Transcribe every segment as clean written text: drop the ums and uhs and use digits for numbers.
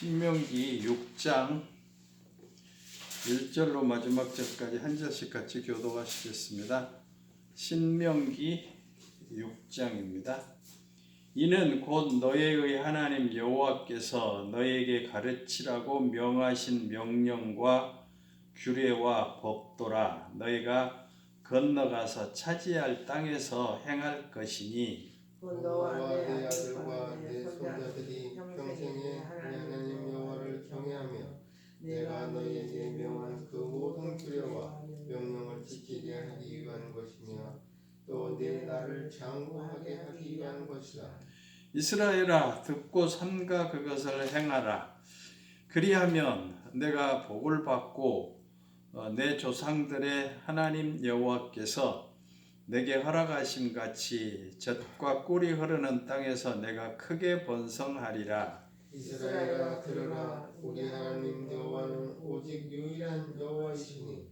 신명기 6장 1절로 마지막 절까지 한 절씩 같이 교독하시겠습니다. 신명기 6장입니다. 이는 곧 너희의 하나님 여호와께서 너희에게 가르치라고 명하신 명령과 규례와 법도라. 너희가 건너가서 차지할 땅에서 행할 것이니 너와 내 아들과 내 손자들이 평생에 하나님 여호와를 경외하며 내가 너희에게 명한 그 모든 규례와 명령을 지키게 하기 위한 것이며 또 내 나를 장구하게 하기 위한 것이라. 이스라엘아, 듣고 삼가 그것을 행하라. 그리하면 내가 복을 받고 내 조상들의 하나님 여호와께서 내게 허락하심 같이 젖과 꿀이 흐르는 땅에서 내가 크게 번성하리라. 이스라엘아, 들으라. 우리 하나님 여호와는 오직 유일한 여호와이시니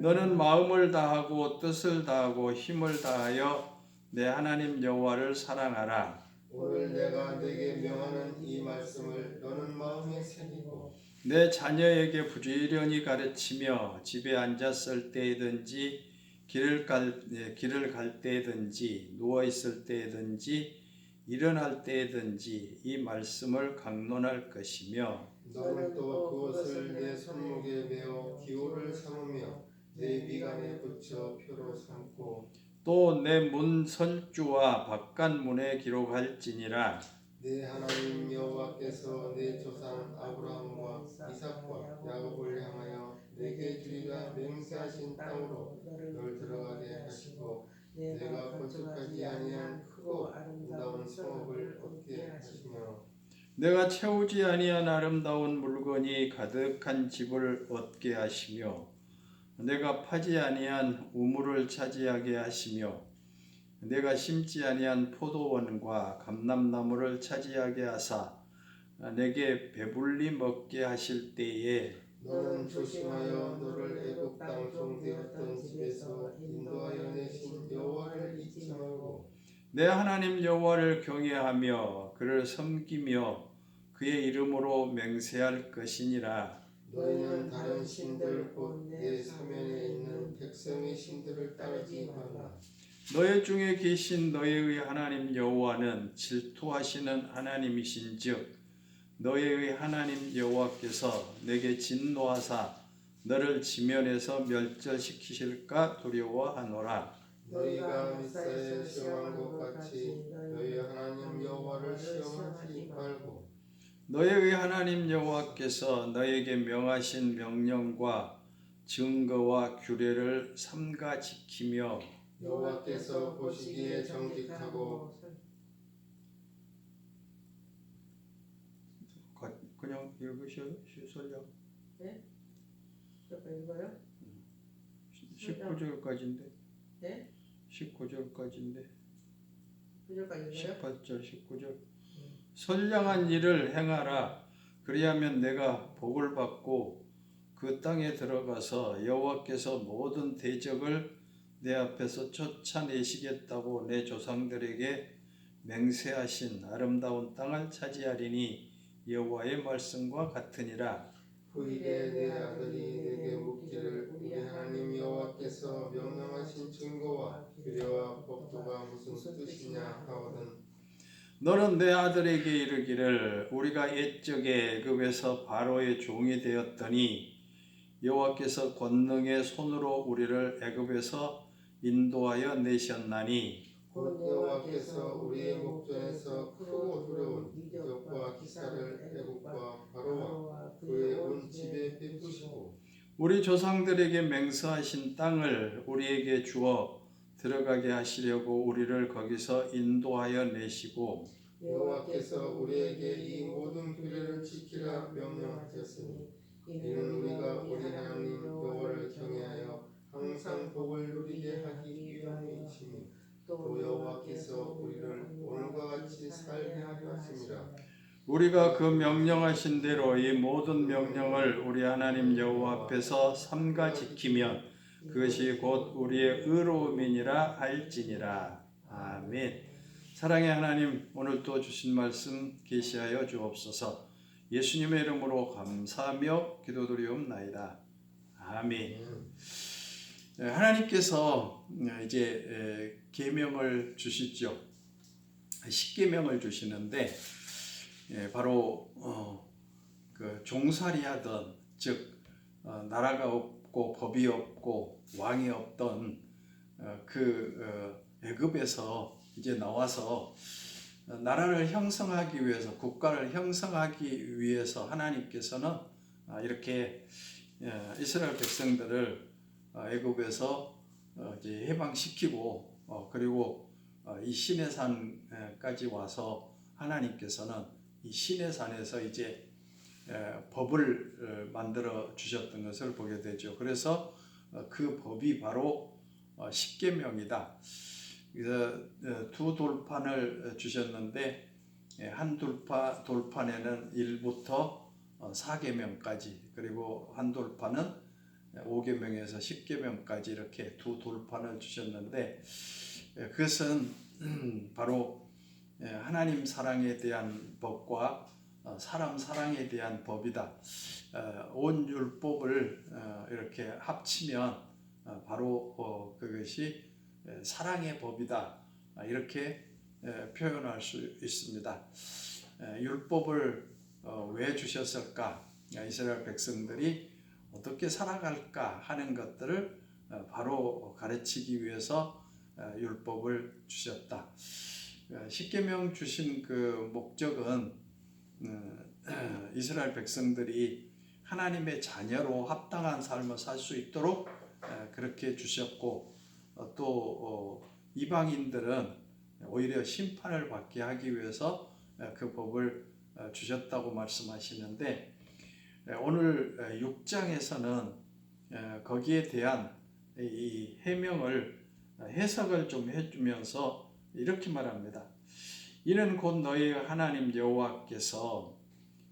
너는 마음을 다하고 뜻을 다하고 힘을 다하여 내 하나님 여호와를 사랑하라. 오늘 내가 내게 명하는 이 말씀을 너는 마음에 새기고 내 자녀에게 부지런히 가르치며 집에 앉았을 때이든지 길을 갈 때든지 누워 있을 때든지 일어날 때든지 이 말씀을 강론할 것이며 너는 또 그것을 내 손목에 메어 기호를 삼으며 내 미간에 붙여 표로 삼고 또 내 문 선주와 바깥문에 기록할지니라. 내 하나님 여호와께서 내 조상 아브라함과 이삭과 야곱을 향하여 내게 주리라 맹세하신 땅으로 널 들어가게 하시고 내가 건축하지 아니한 크고 아름다운 성읍을 얻게 하시며 내가 채우지 아니한 아름다운 물건이 가득한 집을 얻게 하시며 내가 파지 아니한 우물을 차지하게 하시며 내가 심지 아니한 포도원과 감람나무를 차지하게 하사 내게 배불리 먹게 하실 때에 너는 조심하여 너를 애굽 땅 종되었던 집에서 인도하여 내신 여호와를 잊지 말고 내 하나님 여호와를 경외하며 그를 섬기며 그의 이름으로 맹세할 것이니라. 너희는 다른 신들 곧 내 사면에 있는 백성의 신들을 따르지 말라. 너희 중에 계신 너희의 하나님 여호와는 질투하시는 하나님이신즉 너희의 하나님 여호와께서 내게 진노하사 너를 지면에서 멸절시키실까 두려워하노라. 너희가 미사에 시험한 것 같이 너희 하나님 여호와를 시험하지 말고 너희의 하나님 여호와께서 너희에게 명하신 명령과 증거와 규례를 삼가 지키며 여호와께서 보시기에 정직하고 그냥 읽으셔요? 설령 네? 잠깐 읽어요? 19절까지인데 네? 19절까지인데 9절까지 읽어요? 18절 19절 선량한 일을 행하라. 그리하면 내가 복을 받고 그 땅에 들어가서 여호와께서 모든 대적을 내 앞에서 쫓아내시겠다고 내 조상들에게 맹세하신 아름다운 땅을 차지하리니 여호와의 말씀과 같으니라. 후일에 내 아들이 내게 묻기를 우리 하나님 여호와께서 명령하신 증거와 규례와 법도가 무슨 뜻이냐 하거든 너는 내 아들에게 이르기를 우리가 옛적에 애굽에서 바로의 종이 되었더니 여호와께서 권능의 손으로 우리를 애굽에서 인도하여 내셨나니 곧 여호와께서 우리의 목전에서 크고 두려운 이적과 기사를 애굽과 바로와 그의 온 집에 베푸시고 우리 조상들에게 맹세하신 땅을 우리에게 주어 들어가게 하시려고 우리를 거기서 인도하여 내시고 여호와께서 우리에게 이 모든 규례를 지키라 명령하셨으니 이는 우리가 우리 하나님 여호와를 경외하여 항상 복을 누리게 하기 위함이시니 또 여호와께서 우리를 오늘과 같이 살게 하려 하심이라. 우리가 그 명령하신 대로 이 모든 명령을 우리 하나님 여호와 앞에서 삼가 지키면 그것이 곧 우리의 의로움이니라 할지니라. 아멘. 사랑의 하나님, 오늘 또 주신 말씀 계시하여 주옵소서. 예수님의 이름으로 감사하며 기도드리옵나이다. 아멘. 하나님께서 이제 계명을 주시죠. 십계명을 주시는데 바로 그 종살이하던 즉 나라가 없고 법이 없고 왕이 없던 그 애굽에서 이제 나와서 나라를 형성하기 위해서 국가를 형성하기 위해서 하나님께서는 이렇게 이스라엘 백성들을 애굽에서 이제 해방시키고 그리고 이 시내산까지 와서 하나님께서는 이 시내산에서 이제 법을 만들어 주셨던 것을 보게 되죠. 그래서 그 법이 바로 십계명이다. 그래서 두 돌판을 주셨는데 한 돌판에는 1부터 4계명까지 그리고 한 돌판은 5계명에서 10계명까지 이렇게 두 돌판을 주셨는데 그것은 바로 하나님 사랑에 대한 법과 사람 사랑에 대한 법이다. 온 율법을 이렇게 합치면 바로 그것이 사랑의 법이다. 이렇게 표현할 수 있습니다. 율법을 왜 주셨을까? 이스라엘 백성들이 어떻게 살아갈까 하는 것들을 바로 가르치기 위해서 율법을 주셨다. 십계명 주신 그 목적은 이스라엘 백성들이 하나님의 자녀로 합당한 삶을 살 수 있도록 그렇게 주셨고 또 이방인들은 오히려 심판을 받게 하기 위해서 그 법을 주셨다고 말씀하시는데 오늘 6장에서는 거기에 대한 이 해명을 해석을 좀 해주면서 이렇게 말합니다. 이는 곧 너희 하나님 여호와께서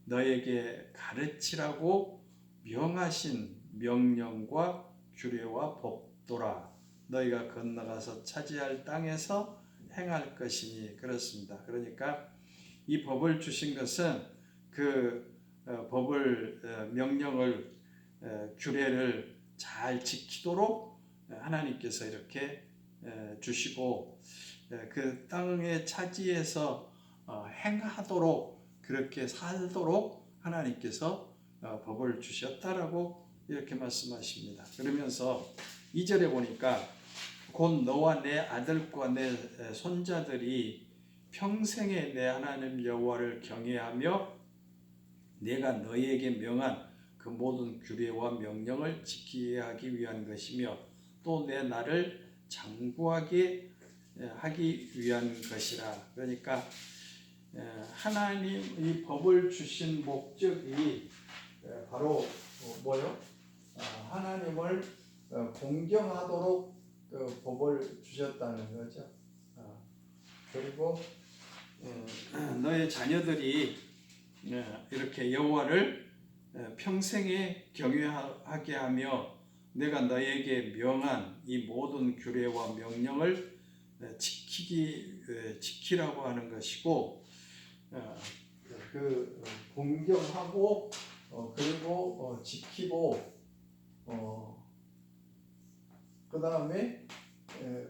너에게 가르치라고 명하신 명령과 규례와 법도라. 너희가 건너가서 차지할 땅에서 행할 것이니 그렇습니다. 그러니까 이 법을 주신 것은 그 법을 명령을 규례를 잘 지키도록 하나님께서 이렇게 주시고 그 땅에 차지해서 행하도록 그렇게 살도록 하나님께서 법을 주셨다라고 이렇게 말씀하십니다. 그러면서 2절에 보니까 곧 너와 내 아들과 내 손자들이 평생에 내 하나님 여호와를 경외하며 내가 너희에게 명한 그 모든 규례와 명령을 지키게 하기 위한 것이며 또 내 나를 장구하게 하기 위한 것이라. 그러니까 하나님 이 법을 주신 목적이 바로 뭐요? 하나님을 공경하도록 그 법을 주셨다는 거죠. 그리고 너의 자녀들이 이렇게 여호와를 평생에 경외하게 하며 내가 너에게 명한 이 모든 규례와 명령을 지키라고 하는 것이고 그 공경하고 그리고 지키고 그 다음에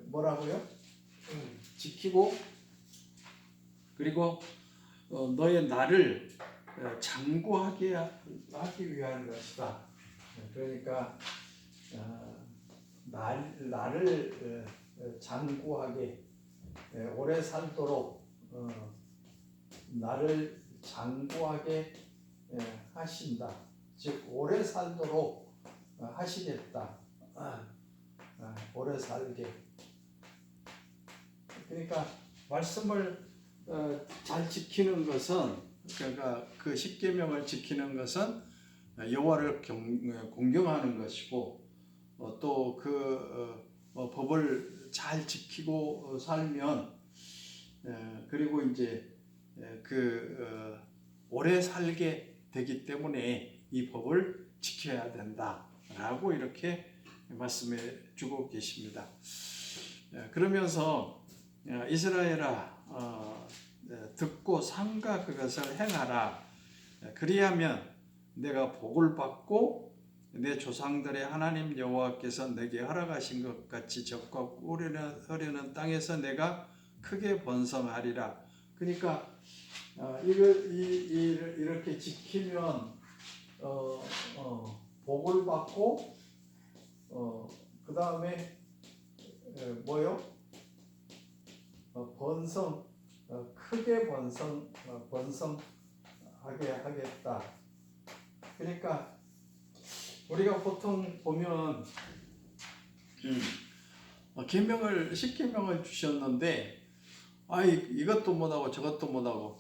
뭐라고요? 지키고 그리고 너의 나를 장구하게 하기 위한 것이다. 그러니까 나를 장구하게 오래 살도록 나를 장구하게 하신다. 즉 오래 살도록 하시겠다. 오래 살게. 그러니까 말씀을 잘 지키는 것은 그러니까 그 십계명을 지키는 것은 여호와를 공경하는 것이고 또 그 법을 잘 지키고 살면 그리고 이제 그 오래 살게 되기 때문에 이 법을 지켜야 된다라고 이렇게 말씀해 주고 계십니다. 그러면서 이스라엘아 듣고 삼가 그것을 행하라. 그리하면 내가 복을 받고 내 조상들의 하나님 여호와께서 내게 허락하신 것 같이 적과 꿀이 흐르는 땅에서 내가 크게 번성하리라. 그러니까 이렇게 지키면 복을 받고 그 다음에 뭐요? 크게 번성하게 하겠다. 그러니까 우리가 보통 보면 계명을 10계명을 주셨는데 이것도 못하고 저것도 못하고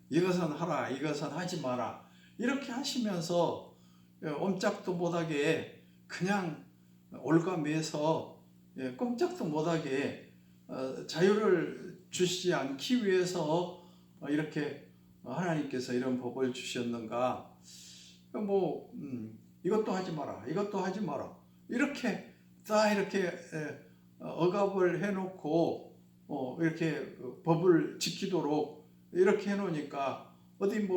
이것은 하라 이것은 하지 마라 이렇게 하시면서 옴짝도 못하게 그냥 올가매서 꼼짝도 못하게 자유를 주시지 않기 위해서 이렇게 하나님께서 이런 법을 주셨는가? 이것도 하지 마라, 이것도 하지 마라. 이렇게 다 이렇게 억압을 해놓고 이렇게 법을 지키도록 이렇게 해놓으니까 어디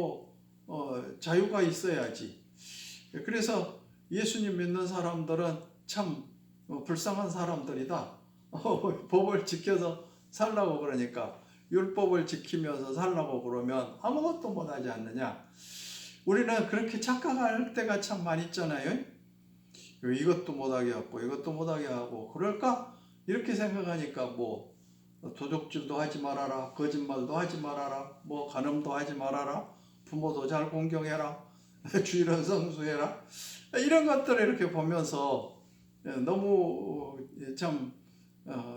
자유가 있어야지. 그래서 예수님 믿는 사람들은 참 불쌍한 사람들이다. 법을 지켜서 살라고 그러니까 율법을 지키면서 살라고 그러면 아무것도 못하지 않느냐. 우리는 그렇게 착각할 때가 참 많이 있잖아요. 이것도 못하게 하고 이것도 못하게 하고 그럴까? 이렇게 생각하니까 도적질도 하지 말아라, 거짓말도 하지 말아라, 간음도 하지 말아라, 부모도 잘 공경해라, 주일은 성수해라, 이런 것들을 이렇게 보면서 너무 참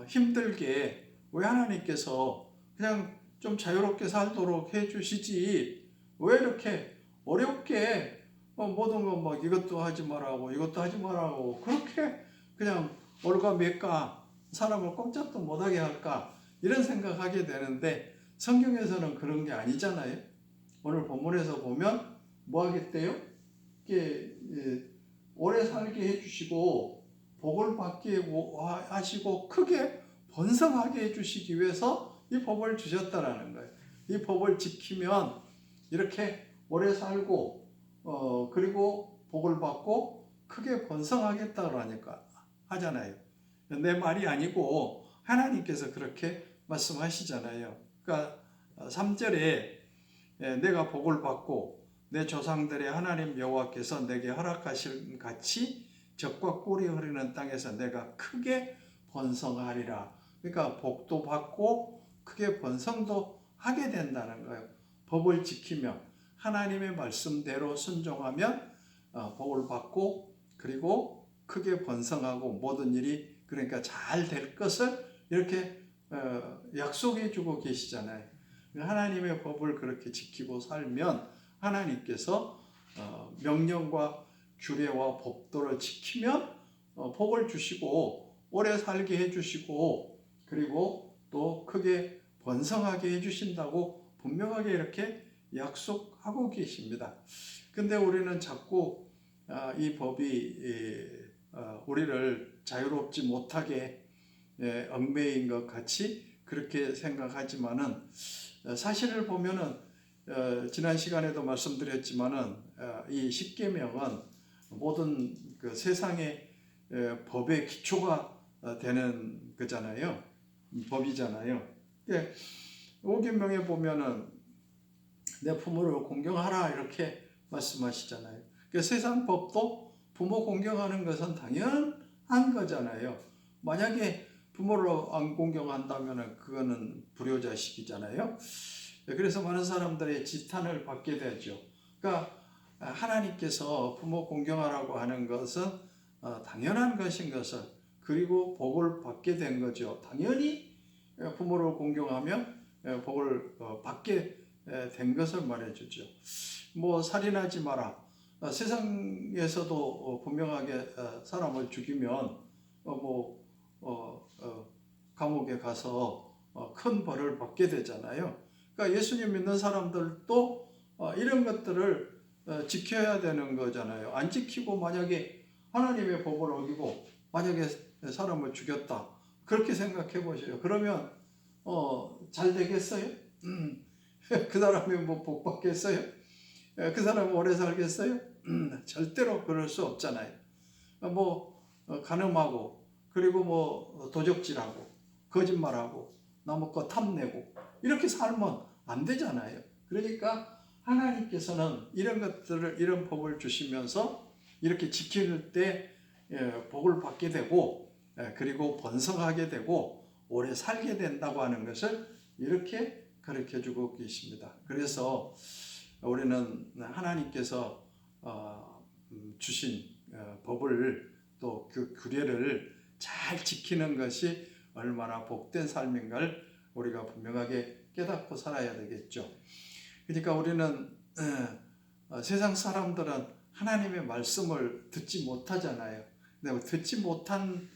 힘들게 왜 하나님께서 그냥 좀 자유롭게 살도록 해주시지 왜 이렇게 어렵게 모든 거 이것도 하지 말라고 이것도 하지 말라고 그렇게 그냥 올가매까 사람을 꼼짝도 못하게 할까 이런 생각하게 되는데 성경에서는 그런 게 아니잖아요. 오늘 본문에서 보면 뭐 하겠대요? 오래 살게 해주시고 복을 받게 하시고 크게 번성하게 해주시기 위해서 이 법을 주셨다라는 거예요. 이 법을 지키면 이렇게 오래 살고 그리고 복을 받고 크게 번성하겠다고 하잖아요. 내 말이 아니고 하나님께서 그렇게 말씀하시잖아요. 그러니까 3절에 내가 복을 받고 내 조상들의 하나님 여호와께서 내게 허락하신 같이 젖과 꿀이 흐르는 땅에서 내가 크게 번성하리라. 그러니까 복도 받고 크게 번성도 하게 된다는 거예요. 법을 지키면 하나님의 말씀대로 순종하면 복을 받고 그리고 크게 번성하고 모든 일이 그러니까 잘 될 것을 이렇게 약속해 주고 계시잖아요. 하나님의 법을 그렇게 지키고 살면 하나님께서 명령과 규례와 법도를 지키면 복을 주시고 오래 살게 해주시고 그리고 또 크게 번성하게 해주신다고 분명하게 이렇게 약속하고 계십니다. 근데 우리는 자꾸 이 법이 우리를 자유롭지 못하게 얽매인 것 같이 그렇게 생각하지만은 사실을 보면은 지난 시간에도 말씀드렸지만은 이 십계명은 모든 그 세상의 법의 기초가 되는 거잖아요. 법이잖아요. 5계명에 보면은 내 부모를 공경하라 이렇게 말씀하시잖아요. 세상 법도 부모 공경하는 것은 당연한 거잖아요. 만약에 부모를 안 공경한다면 그거는 불효자식이잖아요. 그래서 많은 사람들의 지탄을 받게 되죠. 그러니까 하나님께서 부모 공경하라고 하는 것은 당연한 것인 것을 그리고 복을 받게 된 거죠. 당연히 부모를 공경하면 복을 받게 된 것을 말해주죠. 살인하지 마라. 세상에서도 분명하게 사람을 죽이면 감옥에 가서 큰 벌을 받게 되잖아요. 그러니까 예수님 믿는 사람들도 이런 것들을 지켜야 되는 거잖아요. 안 지키고 만약에 하나님의 법을 어기고 만약에 사람을 죽였다 그렇게 생각해 보세요. 그러면 잘 되겠어요? 그 사람이 뭐 복 받겠어요? 그 사람은 오래 살겠어요? 절대로 그럴 수 없잖아요. 간음하고, 그리고 도적질하고, 거짓말하고, 남의 거 탐내고, 이렇게 살면 안 되잖아요. 그러니까 하나님께서는 이런 것들을, 이런 법을 주시면서 이렇게 지킬 때 복을 받게 되고, 그리고 번성하게 되고, 오래 살게 된다고 하는 것을 이렇게 가르쳐 주고 계십니다. 그래서 우리는 하나님께서 주신 법을, 또 그 규례를 잘 지키는 것이 얼마나 복된 삶인가를 우리가 분명하게 깨닫고 살아야 되겠죠. 그러니까 우리는 세상 사람들은 하나님의 말씀을 듣지 못하잖아요. 근데 듣지 못한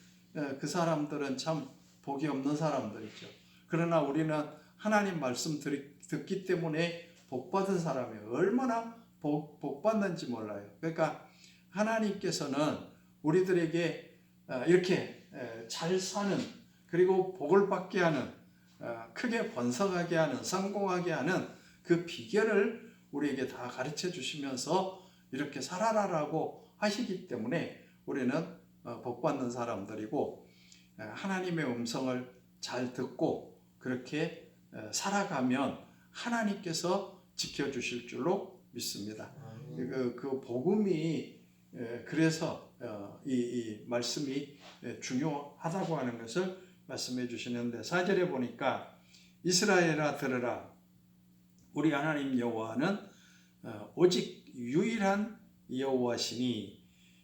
그 사람들은 참 복이 없는 사람들이죠. 그러나 우리는 하나님 말씀 듣기 때문에 복받은 사람이 얼마나 복 받는지 몰라요. 그러니까 하나님께서는 우리들에게 이렇게 잘 사는, 그리고 복을 받게 하는, 크게 번성하게 하는, 성공하게 하는 그 비결을 우리에게 다 가르쳐 주시면서 이렇게 살아라라고 하시기 때문에 우리는 복 받는 사람들이고, 하나님의 음성을 잘 듣고 그렇게 살아가면 하나님께서 지켜주실 줄로 믿습니다. 그 복음이, 그래서 이 말씀이 중요하다고 하는 것을 말씀해 주시는데, 4절에 보니까 이스라엘아 들으라, 우리 하나님 여호와는 오직 유일한 여호와시니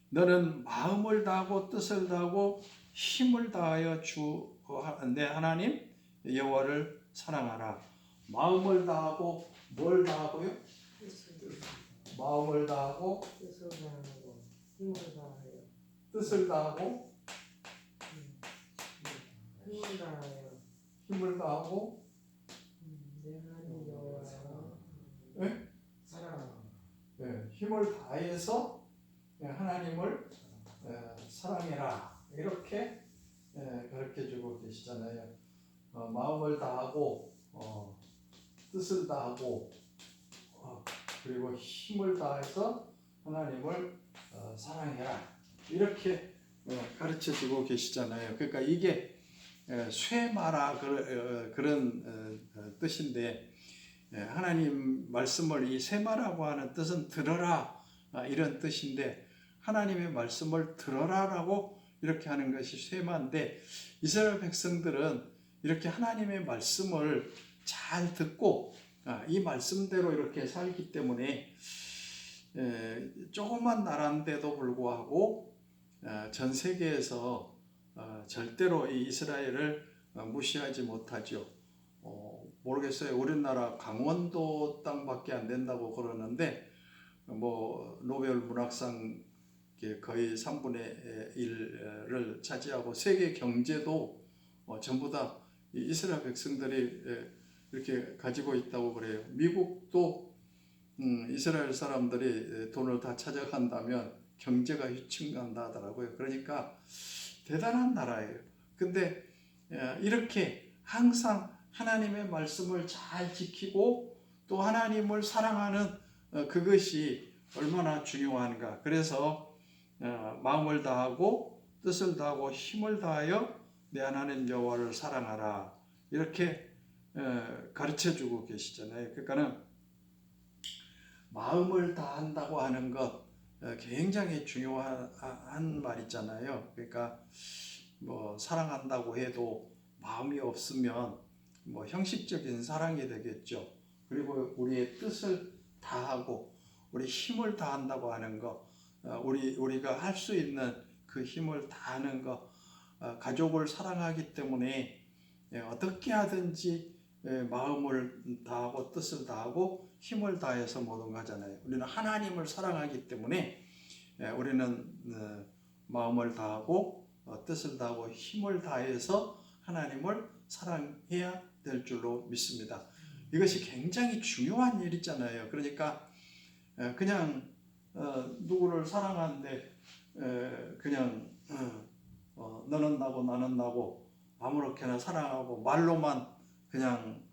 너는 마음을 다하고 뜻을 다하고 힘을 다하여 주 내 하나님 여호와를 사랑하라. 마음을 다하고, 뭘 다하고요? 마음을 다하고, 뜻을 다하고 힘을 다하여 뜻을 다하고, 힘을 다하여 힘을 다하고, 내 하나님 여호와 네? 사랑하라. 힘을 다해서 하나님을 사랑해라, 이렇게 가르쳐 주고 계시잖아요. 마음을 다하고, 뜻을 다하고, 그리고 힘을 다해서 하나님을 사랑해라, 이렇게 가르쳐 주고 계시잖아요. 그러니까 이게 쇠마라 그런 뜻인데, 하나님 말씀을, 이 쇠마라고 하는 뜻은 들어라, 이런 뜻인데, 하나님의 말씀을 들어라라고 이렇게 하는 것이 쇠마인데, 이스라엘 백성들은 이렇게 하나님의 말씀을 잘 듣고 이 말씀대로 이렇게 살기 때문에 조그만 나라인데도 불구하고 전 세계에서 절대로 이 이스라엘을 무시하지 못하죠. 모르겠어요. 우리나라 강원도 땅밖에 안 된다고 그러는데, 노벨 문학상 거의 3분의 1을 차지하고, 세계 경제도 전부 다 이스라엘 백성들이 이렇게 가지고 있다고 그래요. 미국도 이스라엘 사람들이 돈을 다 찾아간다면 경제가 휘청간다 하더라고요. 그러니까 대단한 나라예요. 근데 이렇게 항상 하나님의 말씀을 잘 지키고 또 하나님을 사랑하는 그것이 얼마나 중요한가. 그래서 마음을 다하고 뜻을 다하고 힘을 다하여 내 하나님 여호와를 사랑하라, 이렇게 가르쳐주고 계시잖아요. 그러니까는 마음을 다한다고 하는 것 굉장히 중요한 말이잖아요. 그러니까 사랑한다고 해도 마음이 없으면 형식적인 사랑이 되겠죠. 그리고 우리의 뜻을 다하고 우리 힘을 다한다고 하는 것, 우리가 할 수 있는 그 힘을 다하는 것, 가족을 사랑하기 때문에 어떻게 하든지 마음을 다하고 뜻을 다하고 힘을 다해서 모든 거 하잖아요. 우리는 하나님을 사랑하기 때문에 우리는 마음을 다하고 뜻을 다하고 힘을 다해서 하나님을 사랑해야 될 줄로 믿습니다. 이것이 굉장히 중요한 일이잖아요. 그러니까 그냥 누구를 사랑하는데 그냥 너는 나고 나는 나고 아무렇게나 사랑하고 말로만 그냥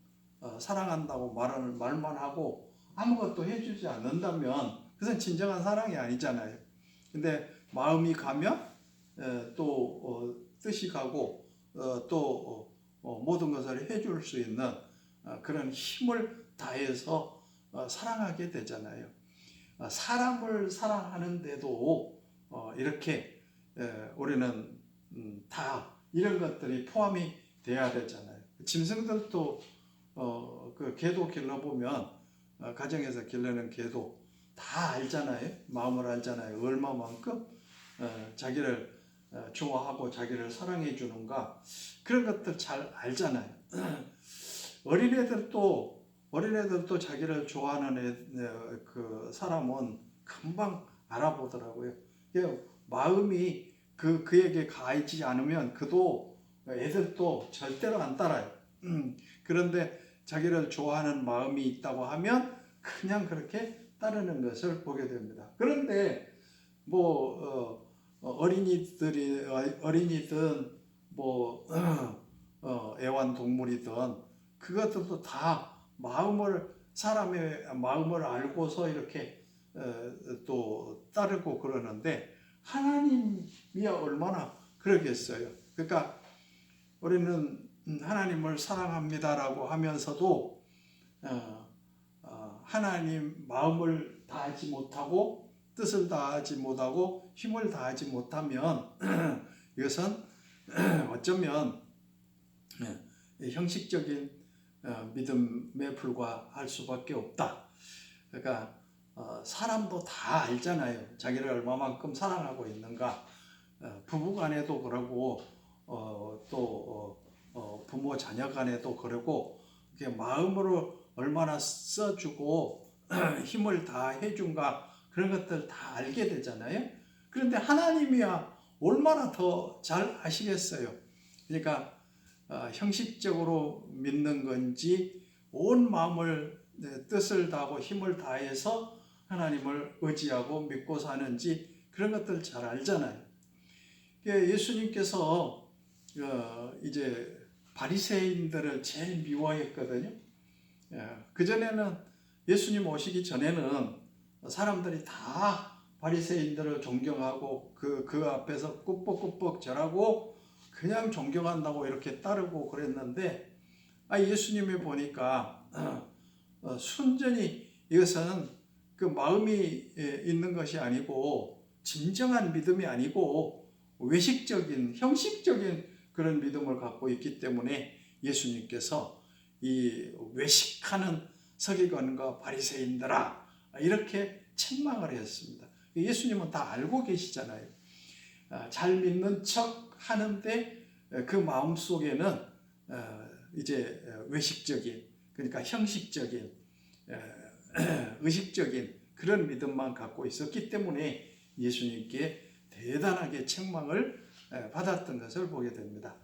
사랑한다고 말만 하고 아무것도 해주지 않는다면 그것은 진정한 사랑이 아니잖아요. 근데 마음이 가면 또 뜻이 가고 또 모든 것을 해줄 수 있는 그런 힘을 다해서 사랑하게 되잖아요. 사람을 사랑하는데도 이렇게 우리는 다 이런 것들이 포함이 돼야 되잖아요. 짐승들도 그 개도 길러보면 가정에서 길러는 개도 다 알잖아요. 마음을 알잖아요. 얼마만큼 자기를 좋아하고 자기를 사랑해 주는가 그런 것들 잘 알잖아요. 어린애들도 자기를 좋아하는 그 사람은 금방 알아보더라고요. 마음이 그에게 가있지 않으면 애들도 절대로 안 따라요. 그런데 자기를 좋아하는 마음이 있다고 하면 그냥 그렇게 따르는 것을 보게 됩니다. 그런데 어린이든 애완동물이든 그것들도 다 사람의 마음을 알고서 이렇게 또 따르고 그러는데 하나님이 얼마나 그러겠어요. 그러니까 우리는 하나님을 사랑합니다라고 하면서도 하나님 마음을 다하지 못하고 뜻을 다하지 못하고 힘을 다하지 못하면 이것은 어쩌면 형식적인 믿음에 불과할 수밖에 없다. 그러니까 사람도 다 알잖아요. 자기를 얼마만큼 사랑하고 있는가. 부부간에도 그러고 또 부모 자녀 간에도 그러고 마음으로 얼마나 써주고 힘을 다 해준가 그런 것들 다 알게 되잖아요. 그런데 하나님이야 얼마나 더 잘 아시겠어요. 그러니까 형식적으로 믿는 건지 온 마음을 뜻을 다하고 힘을 다해서 하나님을 의지하고 믿고 사는지 그런 것들 잘 알잖아요. 예수님께서 이제 바리새인들을 제일 미워했거든요. 그전에는 예수님 오시기 전에는 사람들이 다 바리새인들을 존경하고 그 앞에서 꾸벅꾸벅 절하고 그냥 존경한다고 이렇게 따르고 그랬는데 예수님이 보니까 순전히 이것은 그 마음이 있는 것이 아니고 진정한 믿음이 아니고 외식적인 형식적인 그런 믿음을 갖고 있기 때문에 예수님께서 이 외식하는 서기관과 바리새인들아 이렇게 책망을 했습니다. 예수님은 다 알고 계시잖아요. 잘 믿는 척 하는데 그 마음 속에는 이제 외식적인 그러니까 형식적인 의식적인 그런 믿음만 갖고 있었기 때문에 예수님께 대단하게 책망을 받았던 것을 보게 됩니다.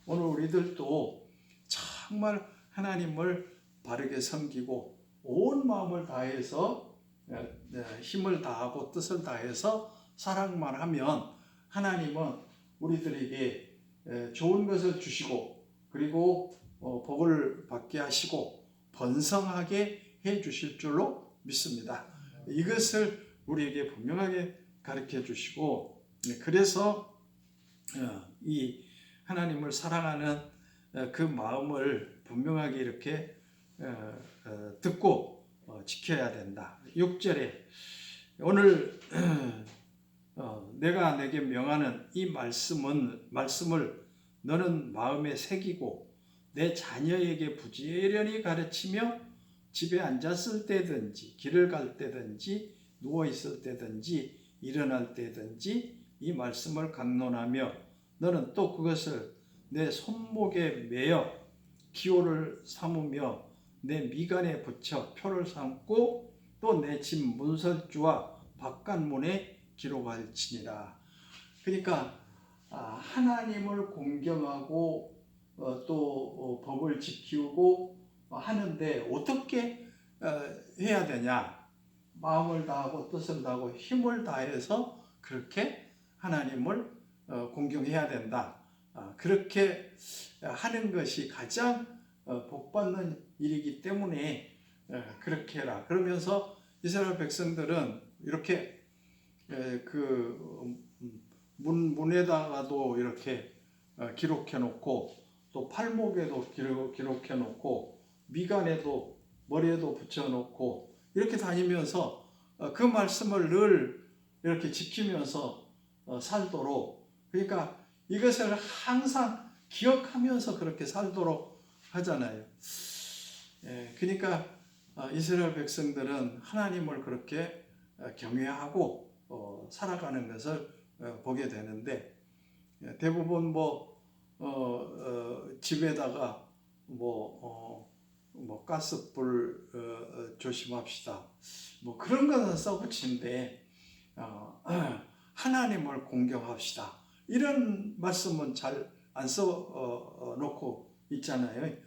오늘 우리들도 정말 하나님을 바르게 섬기고 온 마음을 다해서 힘을 다하고 뜻을 다해서 사랑만 하면 하나님은 우리들에게 좋은 것을 주시고 그리고 복을 받게 하시고 번성하게 해 주실 줄로 믿습니다. 이것을 우리에게 분명하게 가르쳐 주시고 그래서 이 하나님을 사랑하는 그 마음을 분명하게 이렇게 듣고 지켜야 된다. 6절에 오늘 내가 내게 명하는 이 말씀을 너는 마음에 새기고 내 자녀에게 부지런히 가르치며 집에 앉았을 때든지 길을 갈 때든지 누워 있을 때든지 일어날 때든지 이 말씀을 강론하며 너는 또 그것을 내 손목에 매어 기호를 삼으며 내 미간에 붙여 표를 삼고 또 내 집 문설주와 바깥문에 기록할지니라. 그러니까 하나님을 공경하고 또 법을 지키고 하는데 어떻게 해야 되냐? 마음을 다하고 뜻을 다하고 힘을 다해서 그렇게 하나님을 공경해야 된다. 그렇게 하는 것이 가장 복받는 일이기 때문에 그렇게 해라. 그러면서 이스라엘 백성들은 이렇게 그 문에다가도 이렇게 기록해 놓고 또 팔목에도 기록해 놓고 미간에도 머리에도 붙여 놓고 이렇게 다니면서 그 말씀을 늘 이렇게 지키면서 살도록, 그러니까 이것을 항상 기억하면서 그렇게 살도록 하잖아요. 그러니까 이스라엘 백성들은 하나님을 그렇게 경외하고 살아가는 것을 보게 되는데, 대부분 집에다가 가스불 조심합시다, 그런 것은 써붙이는데 하나님을 공경합시다 이런 말씀은 잘 안 써놓고 있잖아요.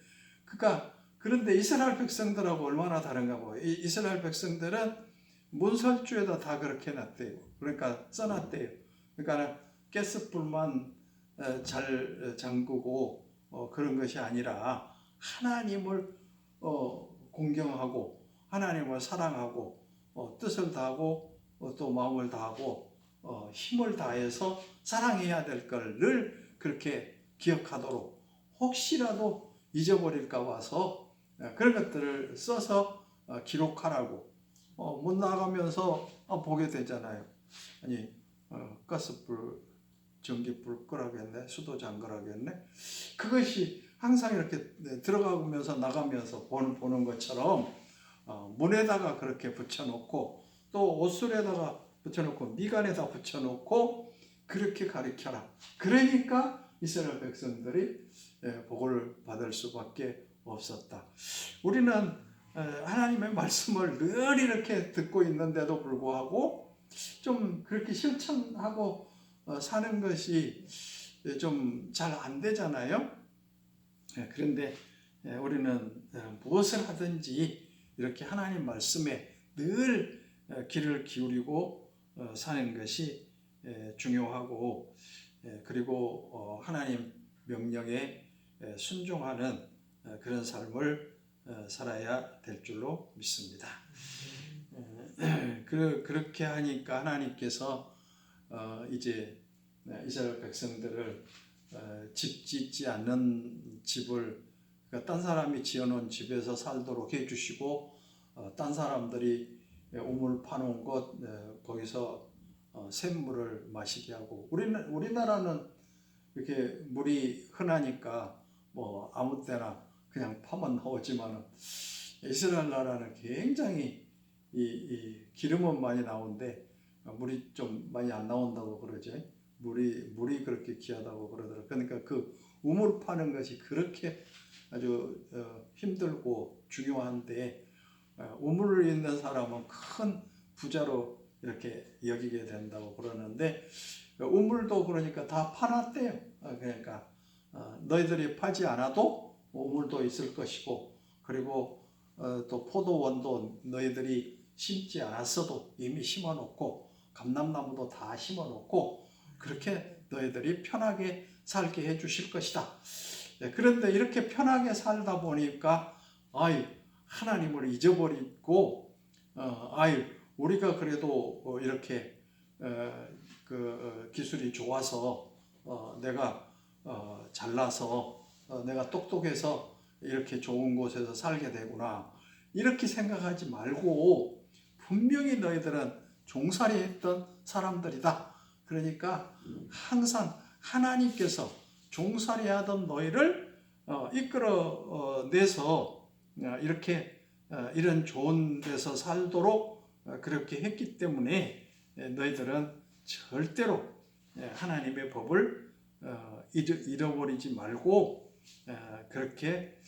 그러니까 그런데 이스라엘 백성들하고 얼마나 다른가 봐요. 이스라엘 백성들은 문설주에다 다 그렇게 놨대요. 그러니까 써놨대요. 그러니까 가스불만 잘 잠그고 그런 것이 아니라 하나님을 공경하고 하나님을 사랑하고 뜻을 다하고 또 마음을 다하고 힘을 다해서 사랑해야 될 걸 늘 그렇게 기억하도록, 혹시라도 잊어버릴까 봐서 그런 것들을 써서 기록하라고 못 나가면서 보게 되잖아요. 아니 가스불 전기불 끄라겠네, 수도 잠그라겠네. 그것이 항상 이렇게 들어가면서 나가면서 보는 것처럼 문에다가 그렇게 붙여놓고 또 옷술에다가 붙여놓고 미간에다 붙여놓고 그렇게 가르쳐라. 그러니까 이스라엘 백성들이 복을 받을 수밖에 없었다. 우리는 하나님의 말씀을 늘 이렇게 듣고 있는데도 불구하고 좀 그렇게 실천하고 사는 것이 좀 잘 안 되잖아요. 그런데 우리는 무엇을 하든지 이렇게 하나님 말씀에 늘 귀를 기울이고 사는 것이 중요하고, 그리고 하나님 명령에 순종하는 그런 삶을 살아야 될 줄로 믿습니다. 그렇게 하니까 하나님께서 이제 이스라엘 백성들을 집 짓지 않는 집을, 그러니까 딴 사람이 지어놓은 집에서 살도록 해주시고, 딴 사람들이 우물 파놓은 곳 거기서 샘물을 마시게 하고, 우리나라는 이렇게 물이 흔하니까 아무 때나 그냥 파면 나오지만 이스라엘 나라는 굉장히 이 기름은 많이 나오는데 물이 좀 많이 안 나온다고 그러죠. 물이 그렇게 귀하다고 그러더라고요. 그러니까 그 우물 파는 것이 그렇게 아주 힘들고 중요한데, 우물을 있는 사람은 큰 부자로 이렇게 여기게 된다고 그러는데, 우물도 그러니까 다 파놨대요. 그러니까 너희들이 파지 않아도 우물도 있을 것이고, 그리고 또 포도원도 너희들이 심지 않았어도 이미 심어놓고, 감람나무도 다 심어놓고, 그렇게 너희들이 편하게 살게 해주실 것이다. 그런데 이렇게 편하게 살다 보니까 하나님을 잊어버리고, 우리가 그래도 이렇게 기술이 좋아서 내가 잘나서 내가 똑똑해서 이렇게 좋은 곳에서 살게 되구나, 이렇게 생각하지 말고 분명히 너희들은 종살이 했던 사람들이다. 그러니까 항상 하나님께서 종살이 하던 너희를 이끌어내서 이렇게 이런 좋은 데서 살도록 그렇게 했기 때문에 너희들은 절대로 하나님의 법을 잃어버리지 말고 그렇게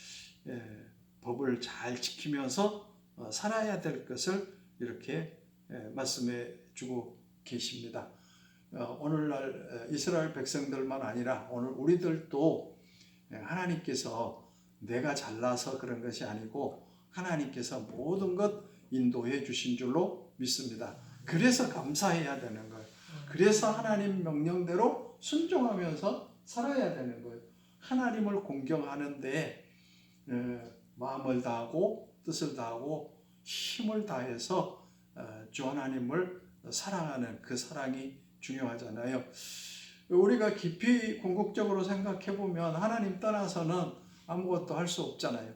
법을 잘 지키면서 살아야 될 것을 이렇게 말씀해 주고 계십니다. 오늘날 이스라엘 백성들만 아니라 오늘 우리들도 하나님께서 내가 잘나서 그런 것이 아니고 하나님께서 모든 것 인도해 주신 줄로 믿습니다. 그래서 감사해야 되는 거예요. 그래서 하나님 명령대로 순종하면서 살아야 되는 거예요. 하나님을 공경하는데 마음을 다하고 뜻을 다하고 힘을 다해서 주 하나님을 사랑하는 그 사랑이 중요하잖아요. 우리가 깊이 궁극적으로 생각해 보면 하나님 떠나서는 아무것도 할 수 없잖아요.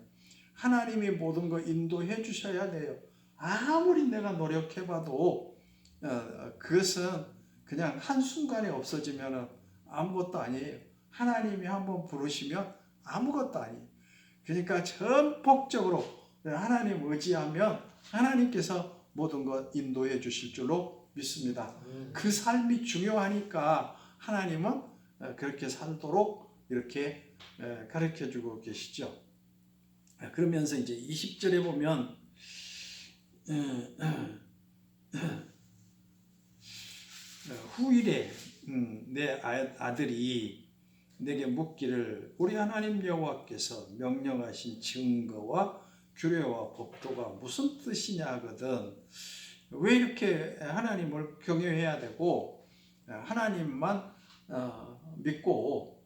하나님이 모든 거 인도해 주셔야 돼요. 아무리 내가 노력해 봐도 그것은 그냥 한순간에 없어지면 아무것도 아니에요. 하나님이 한번 부르시면 아무것도 아니에요. 그러니까 전폭적으로 하나님 의지하면 하나님께서 모든 것 인도해 주실 줄로 믿습니다. 그 삶이 중요하니까 하나님은 그렇게 살도록 이렇게 가르쳐 주고 계시죠. 그러면서 이제 20절에 보면 후일에 내 아들이 내게 묻기를 우리 하나님 여호와께서 명령하신 증거와 규례와 법도가 무슨 뜻이냐 하거든. 왜 이렇게 하나님을 경외해야 되고 하나님만 믿고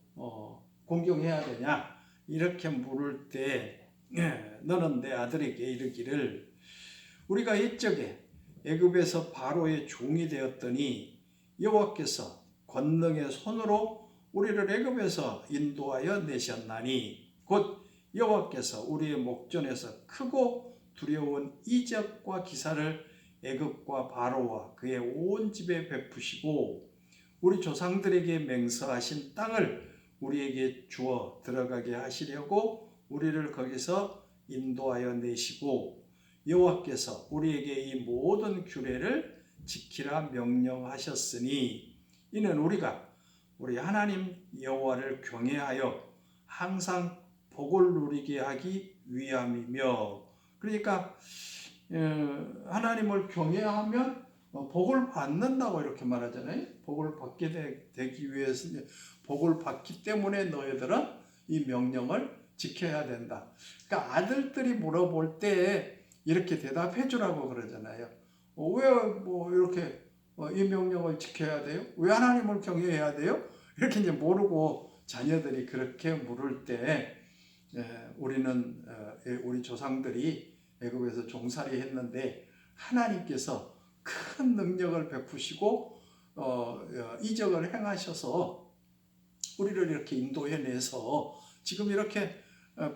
공경해야 되냐 이렇게 물을 때 너는 내 아들에게 이르기를 우리가 옛적에 애굽에서 바로의 종이 되었더니 여호와께서 권능의 손으로 우리를 애굽에서 인도하여 내셨나니 곧 여호와께서 우리의 목전에서 크고 두려운 이적과 기사를 애굽과 바로와 그의 온 집에 베푸시고 우리 조상들에게 맹세하신 땅을 우리에게 주어 들어가게 하시려고 우리를 거기서 인도하여 내시고 여호와께서 우리에게 이 모든 규례를 지키라 명령하셨으니 이는 우리가 우리 하나님 여호와를 경외하여 항상 복을 누리게 하기 위함이며 그러니까 하나님을 경외하면 복을 받는다고 이렇게 말하잖아요. 복을 받게 되기 위해서 복을 받기 때문에 너희들은 이 명령을 지켜야 된다. 그러니까 아들들이 물어볼 때 이렇게 대답해 주라고 그러잖아요. 왜 뭐 이렇게 이 명령을 지켜야 돼요? 왜 하나님을 경외해야 돼요? 이렇게 이제 모르고 자녀들이 그렇게 물을 때 우리는 우리 조상들이 애굽에서 종살이 했는데 하나님께서 큰 능력을 베푸시고 이적을 행하셔서 우리를 이렇게 인도해내서 지금 이렇게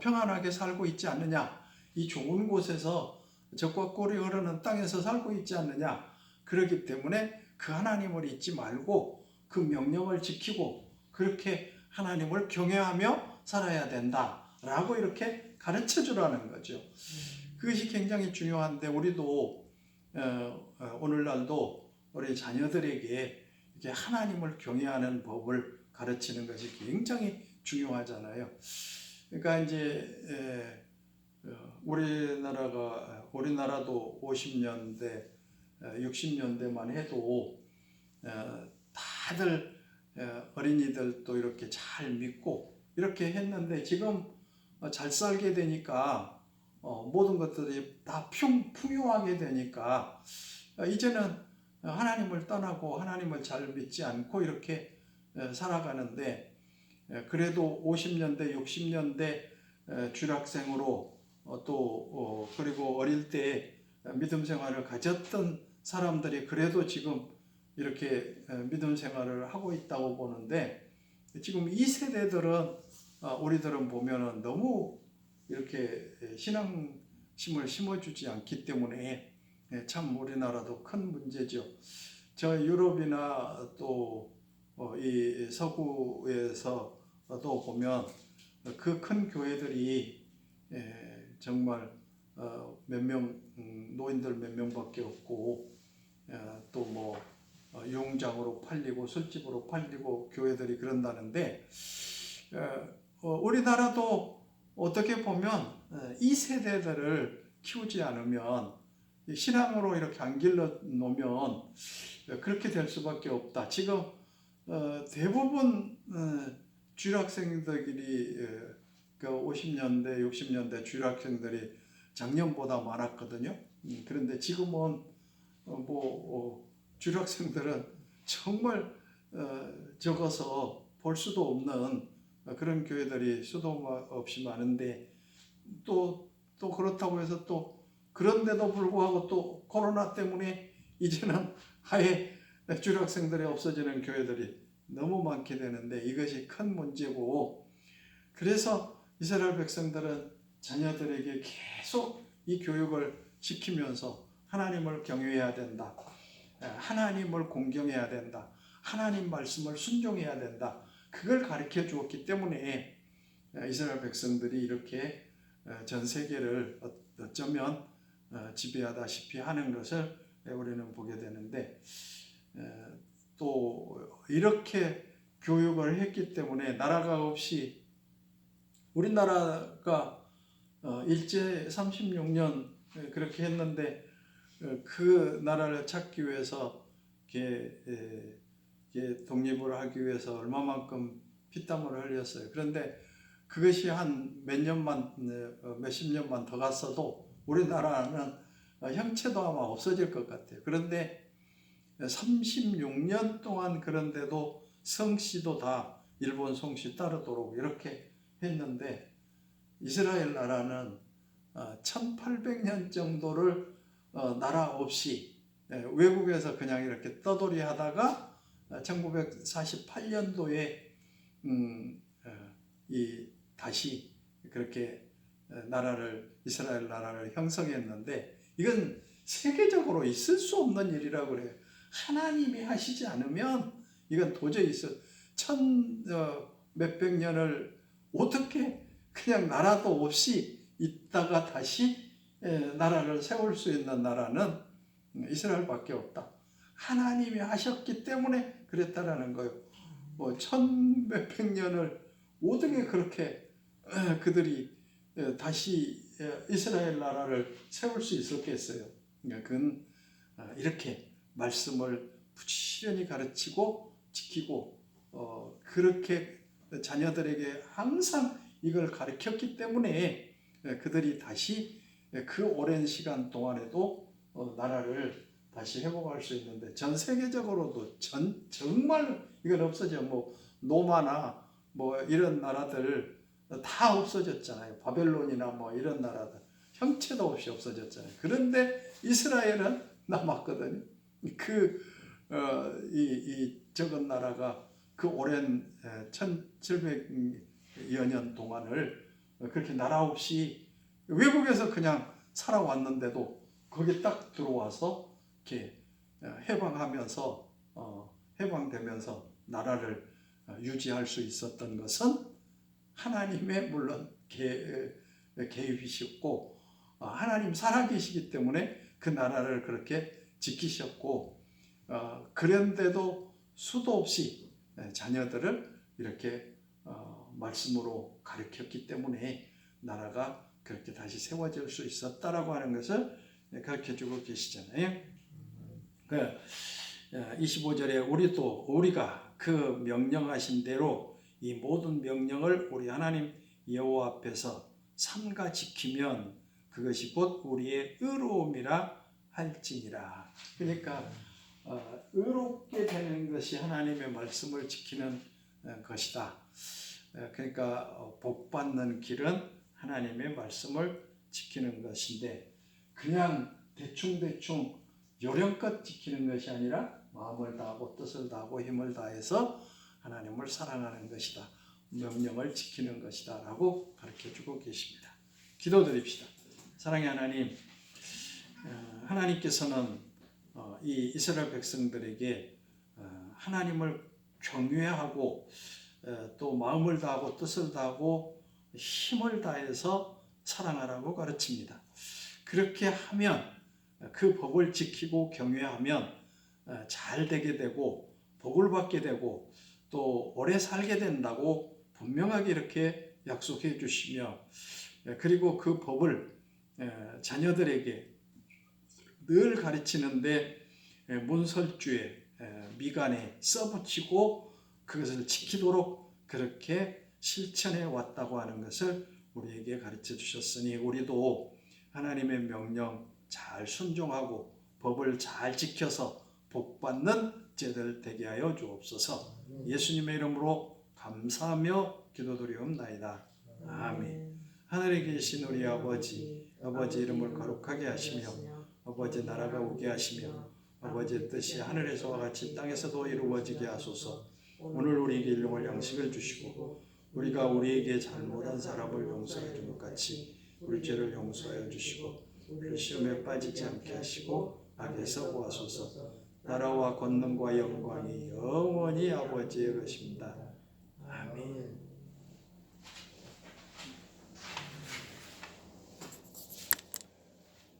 평안하게 살고 있지 않느냐. 이 좋은 곳에서 적과 꿀이 흐르는 땅에서 살고 있지 않느냐. 그렇기 때문에 그 하나님을 잊지 말고 그 명령을 지키고 그렇게 하나님을 경외하며 살아야 된다라고 이렇게 가르쳐 주라는 거죠. 그것이 굉장히 중요한데 우리도 오늘날도 우리 자녀들에게 이렇게 하나님을 경외하는 법을 가르치는 것이 굉장히 중요하잖아요. 그러니까 이제 우리나라도 50년대, 60년대만 해도 다들 어린이들도 이렇게 잘 믿고 이렇게 했는데 지금 잘 살게 되니까 모든 것들이 다 풍요하게 되니까 이제는 하나님을 떠나고 하나님을 잘 믿지 않고 이렇게 살아가는데 그래도 50년대, 60년대 주일학생으로 또 그리고 어릴 때 믿음 생활을 가졌던 사람들이 그래도 지금 이렇게 믿음 생활을 하고 있다고 보는데 지금 이 세대들은 우리들은 보면은 너무 이렇게 신앙심을 심어주지 않기 때문에 참 우리나라도 큰 문제죠. 저 유럽이나 또 이 서구에서도 보면 그 큰 교회들이 정말 몇 명 노인들 몇 명밖에 없고 또 뭐 유흥장으로 팔리고 술집으로 팔리고 교회들이 그런다는데 우리나라도 어떻게 보면 이 세대들을 키우지 않으면 신앙으로 이렇게 안 길러 놓으면 그렇게 될 수밖에 없다. 지금 대부분 주일학생들이 그 50년대, 60년대 주일학생들이 작년보다 많았거든요. 그런데 지금은 주일학생들은 정말 적어서 볼 수도 없는 그런 교회들이 수도 없이 많은데 또 또 그렇다고 해서 또 그런데도 불구하고 또 코로나 때문에 이제는 아예 주일학생들이 없어지는 교회들이 너무 많게 되는데 이것이 큰 문제고, 그래서 이스라엘 백성들은 자녀들에게 계속 이 교육을 시키면서 하나님을 경외해야 된다, 하나님을 공경해야 된다, 하나님 말씀을 순종해야 된다, 그걸 가르쳐 주었기 때문에 이스라엘 백성들이 이렇게 전 세계를 어쩌면 지배하다시피 하는 것을 우리는 보게 되는데, 또 이렇게 교육을 했기 때문에 나라가 없이, 우리나라가 일제 36년 그렇게 했는데 그 나라를 찾기 위해서 독립을 하기 위해서 얼마만큼 피땀을 흘렸어요. 그런데 그것이 한 몇십 년만 더 갔어도 우리나라는 형체도 아마 없어질 것 같아요. 그런데 36년 동안 그런데도 성씨도 다 일본 성씨 따르도록 이렇게 했는데, 이스라엘 나라는 1800년 정도를 나라 없이 외국에서 그냥 이렇게 떠돌이 하다가 1948년도에 다시 그렇게 이스라엘 나라를 형성했는데, 이건 세계적으로 있을 수 없는 일이라고 그래요. 하나님이 하시지 않으면 이건 도저히 몇백 년을 어떻게 그냥 나라도 없이 있다가 다시 나라를 세울 수 있는 나라는 이스라엘밖에 없다. 하나님이 하셨기 때문에 그랬다라는 거예요. 뭐 천몇백 년을 어떻게 그렇게 그들이 다시 이스라엘 나라를 세울 수 있었겠어요. 그건 이렇게 말씀을 부지런히 가르치고 지키고 그렇게 자녀들에게 항상 이걸 가르쳤기 때문에 그들이 다시 그 오랜 시간 동안에도 나라를 다시 회복할 수 있는데, 전 세계적으로도 정말 이건 없어져. 뭐 노마나 뭐 이런 나라들 다 없어졌잖아요. 바벨론이나 뭐 이런 나라들 형체도 없이 없어졌잖아요. 그런데 이스라엘은 남았거든요. 이 적은 나라가 그 오랜 1700여 년 동안을 그렇게 나라 없이 외국에서 그냥 살아왔는데도 거기 딱 들어와서 이렇게 해방되면서 나라를 유지할 수 있었던 것은 하나님의 물론 계획이셨고, 하나님 살아계시기 때문에 그 나라를 그렇게 지키셨고, 그런데도 수도 없이 자녀들을 이렇게 말씀으로 가르쳤기 때문에 나라가 그렇게 다시 세워질 수 있었다라고 하는 것을 가르쳐주고 계시잖아요. 25절에 우리가 그 명령하신 대로 이 모든 명령을 우리 하나님 여호와 앞에서 삼가 지키면 그것이 곧 우리의 의로움이라 할지니라. 그러니까 의롭게 되는 것이 하나님의 말씀을 지키는 것이다. 그러니까 복받는 길은 하나님의 말씀을 지키는 것인데, 그냥 대충 요령껏 지키는 것이 아니라 마음을 다하고 뜻을 다하고 힘을 다해서 하나님을 사랑하는 것이다, 명령을 지키는 것이다 라고 가르쳐주고 계십니다. 기도드립시다. 사랑의 하나님, 하나님께서는 이 이스라엘 백성들에게 하나님을 경외하고 또 마음을 다하고 뜻을 다하고 힘을 다해서 사랑하라고 가르칩니다. 그렇게 하면, 그 법을 지키고 경외하면 잘 되게 되고 복을 받게 되고 또 오래 살게 된다고 분명하게 이렇게 약속해 주시며, 그리고 그 법을 자녀들에게 늘 가르치는데 문설주에 미간에 써붙이고 그것을 지키도록 그렇게 실천해 왔다고 하는 것을 우리에게 가르쳐 주셨으니, 우리도 하나님의 명령 잘 순종하고 법을 잘 지켜서 복받는 제들 되게 하여 주옵소서. 예수님의 이름으로 감사하며 기도드리옵나이다. 아멘. 하늘에 계신 우리 아버지, 아버지 이름을 거룩하게 하시며 아버지 나라가 오게 하시며 아버지의 뜻이 하늘에서와 같이 땅에서도 이루어지게 하소서. 오늘 우리에게 일용할 양식을 주시고 우리가 우리에게 잘못한 사람을 용서해 준 것 같이 우리 죄를 용서하여 주시고 그 시험에 빠지지 않게 하시고 악에서 구하소서. 나라와 권능과 영광이 영원히 아버지의 것입니다. 아멘.